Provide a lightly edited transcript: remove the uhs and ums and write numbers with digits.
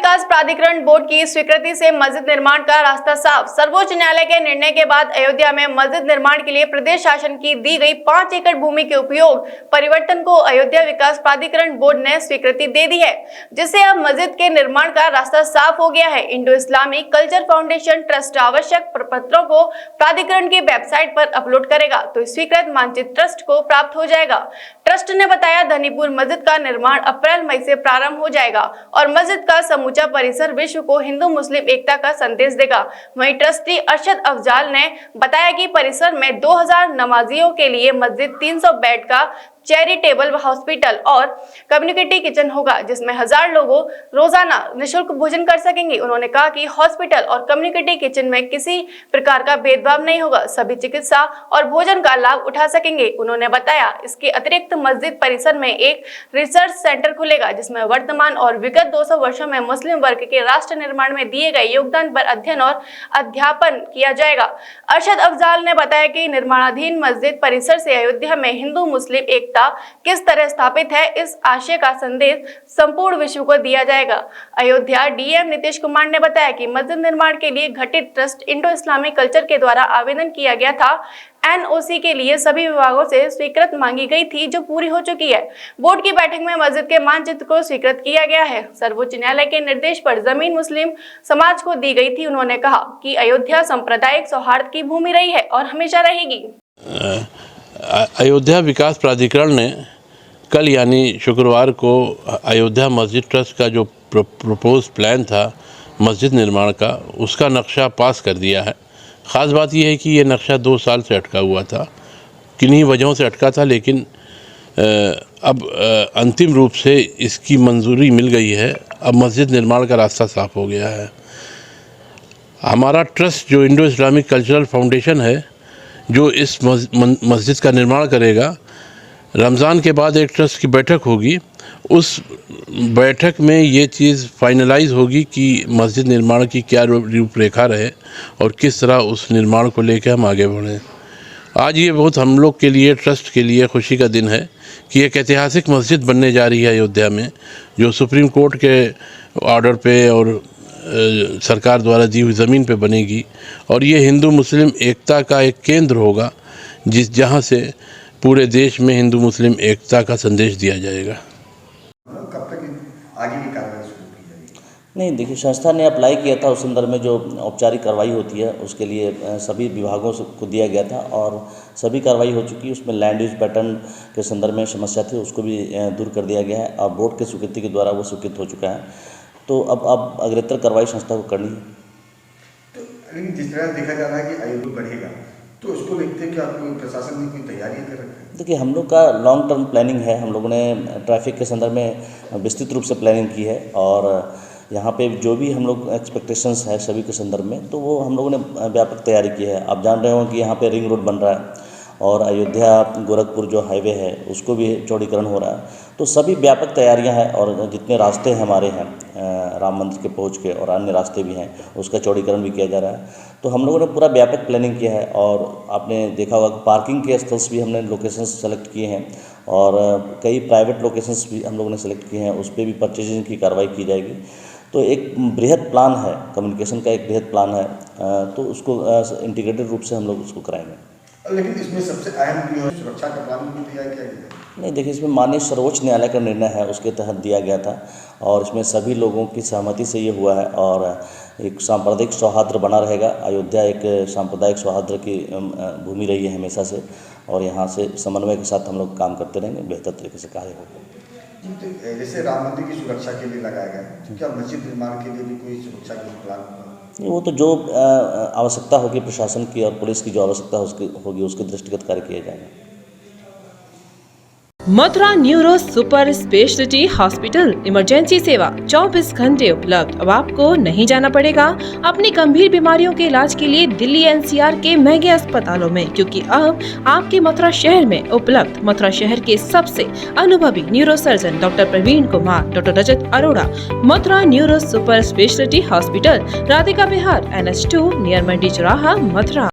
विकास प्राधिकरण बोर्ड की स्वीकृति से मस्जिद निर्माण का रास्ता साफ। सर्वोच्च न्यायालय के निर्णय के बाद अयोध्या में मस्जिद निर्माण के लिए प्रदेश शासन की दी गई 5 एकड़ भूमि के उपयोग परिवर्तन को अयोध्या विकास प्राधिकरण बोर्ड ने स्वीकृति दे दी है, जिससे अब मस्जिद के निर्माण का रास्ता साफ हो गया है। Indo Islamic culture foundation trust आवश्यक प्रपत्रों को प्राधिकरण की वेबसाइट पर अपलोड करेगा तो स्वीकृत मानचित्र ट्रस्ट को प्राप्त हो जाएगा। ट्रस्ट ने बताया, धनीपुर मस्जिद का निर्माण अप्रैल मई से प्रारंभ हो जाएगा और मस्जिद का समूचा परिसर विश्व को हिंदू मुस्लिम एकता का संदेश देगा। वहीं ट्रस्टी अरशद अफजाल ने बताया कि परिसर में 2000 नमाजियों के लिए मस्जिद, 300 बेड का चैरिटेबल हॉस्पिटल और कम्युनिटी किचन होगा, जिसमें 1000 लोग रोजाना निःशुल्क भोजन कर सकेंगे। उन्होंने कहा कि हॉस्पिटल और कम्युनिटी किचन में किसी प्रकार का भेदभाव नहीं होगा, सभी चिकित्सा और भोजन का लाभ उठा सकेंगे। उन्होंने बताया, इसके अतिरिक्त मस्जिद परिसर में एक रिसर्च सेंटर खुलेगा, जिसमें वर्तमान और विगत 200 वर्षों में मुस्लिम वर्ग के राष्ट्र निर्माण में दिए गए योगदान पर अध्ययन और अध्यापन किया जाएगा। अरशद अफजाल ने बताया कि निर्माणाधीन मस्जिद परिसर से अयोध्या में हिंदू मुस्लिम एकता किस तरह स्थापित है, इस आशय का संदेश संपूर्ण विश्व को दिया जाएगा। अयोध्या डीएम नीतीश कुमार ने बताया कि मस्जिद निर्माण के लिए गठित ट्रस्ट इंडो इस्लामिक कल्चर के द्वारा आवेदन किया गया था। एनओसी के लिए सभी विभागों से स्वीकृति मांगी गई थी, जो पूरी हो चुकी है। बोर्ड की बैठक में मस्जिद के मानचित्र को स्वीकृत किया गया है। सर्वोच्च न्यायालय के निर्देश पर जमीन मुस्लिम समाज को दी गई थी। उन्होंने कहा कि अयोध्या सांप्रदायिक सौहार्द की भूमि रही है और हमेशा रहेगी। अयोध्या विकास प्राधिकरण ने कल यानी शुक्रवार को अयोध्या मस्जिद ट्रस्ट का जो प्रपोज प्लान था मस्जिद निर्माण का, उसका नक्शा पास कर दिया है। ख़ास बात यह है कि ये नक्शा 2 साल से अटका हुआ था, किन्हीं वजहों से अटका था, लेकिन अब अंतिम रूप से इसकी मंजूरी मिल गई है। अब मस्जिद निर्माण का रास्ता साफ हो गया है। हमारा ट्रस्ट जो इंडो इस्लामिक कल्चरल फाउंडेशन है, जो इस मस्जिद का निर्माण करेगा, रमज़ान के बाद एक ट्रस्ट की बैठक होगी। उस बैठक में ये चीज़ फाइनलाइज होगी कि मस्जिद निर्माण की क्या रूपरेखा रहे और किस तरह उस निर्माण को लेकर हम आगे बढ़ें। आज ये बहुत हम लोग के लिए, ट्रस्ट के लिए खुशी का दिन है कि एक ऐतिहासिक मस्जिद बनने जा रही है अयोध्या में, जो सुप्रीम कोर्ट के ऑर्डर पे और सरकार द्वारा दी हुई ज़मीन पे बनेगी और ये हिंदू मुस्लिम एकता का एक केंद्र होगा, जहाँ से पूरे देश में हिंदू मुस्लिम एकता का संदेश दिया जाएगा। कब तक आगे की कार्रवाई शुरू की जाएगी? नहीं, देखिए, संस्था ने अप्लाई किया था, उस संदर्भ में जो औपचारिक कार्रवाई होती है उसके लिए सभी विभागों को दिया गया था और सभी कार्रवाई हो चुकी है। उसमें लैंड यूज पैटर्न के संदर्भ में समस्या थी, उसको भी दूर कर दिया गया है और बोर्ड के स्वीकृति के द्वारा वो स्वीकृत हो चुका है। तो अब अग्रेतर कार्रवाई संस्था को करनी है। तो लेकिन जिस तरह देखा जा रहा है कि आयोग बढ़ेगा, तो उसको देखते हैं कि आपको प्रशासन ने कोई तैयारी कर रखी है? देखिए, हम लोग का लॉन्ग टर्म प्लानिंग है। हम लोगों ने ट्रैफिक के संदर्भ में विस्तृत रूप से प्लानिंग की है और यहाँ पे जो भी हम लोग एक्सपेक्टेशंस है सभी के संदर्भ में, तो वो हम लोगों ने व्यापक तैयारी की है। आप जान रहे हो कि यहाँ पे रिंग रोड बन रहा है और अयोध्या गोरखपुर जो हाईवे है उसको भी चौड़ीकरण हो रहा है। तो सभी व्यापक तैयारियां हैं और जितने रास्ते हमारे हैं राम मंदिर के पहुंच के और अन्य रास्ते भी हैं, उसका चौड़ीकरण भी किया जा रहा है। तो हम लोगों ने पूरा व्यापक प्लानिंग किया है और आपने देखा होगा कि पार्किंग के स्थल्स भी हमने लोकेशंस सेलेक्ट किए हैं और कई प्राइवेट लोकेशंस भी हम लोगों ने सेलेक्ट किए हैं, उस पर भी परचेजिंग की कार्रवाई की जाएगी। तो एक बृहद प्लान है, कम्युनिकेशन का एक बृहद प्लान है, तो उसको इंटीग्रेटेड रूप से हम लोग उसको कराएंगे। लेकिन इसमें सबसे अहम जो है सुरक्षा का प्लान भी दिया है क्या? नहीं, देखिए, इसमें माननीय सर्वोच्च न्यायालय का निर्णय है, उसके तहत दिया गया था और इसमें सभी लोगों की सहमति से ये हुआ है और एक सांप्रदायिक सौहार्द बना रहेगा। अयोध्या एक सांप्रदायिक सौहार्द की भूमि रही है हमेशा से और यहाँ से समन्वय के साथ हम लोग काम करते रहेंगे, बेहतर तरीके से कार्य होगा। जैसे राम मंदिर की सुरक्षा के लिए लगाया गया, तो क्या मस्जिद निर्माण के लिए भी कोई सुरक्षा की प्लान? वो तो जो आवश्यकता होगी प्रशासन की और पुलिस की जो आवश्यकता होगी उसके दृष्टिगत कार्य किए जाएंगे। Mathura neuro super speciality hospital emergency सेवा 24 घंटे उपलब्ध। अब आपको नहीं जाना पड़ेगा अपनी गंभीर बीमारियों के इलाज के लिए दिल्ली एनसीआर के महंगे अस्पतालों में, क्योंकि अब आपके मथुरा शहर में उपलब्ध मथुरा शहर के सबसे अनुभवी neuro surgeon doctor Praveen Kumar, doctor Rajat Arora. Mathura neuro super speciality hospital, Radhika Vihar, NH2 near Mandi Chauraha, Mathura.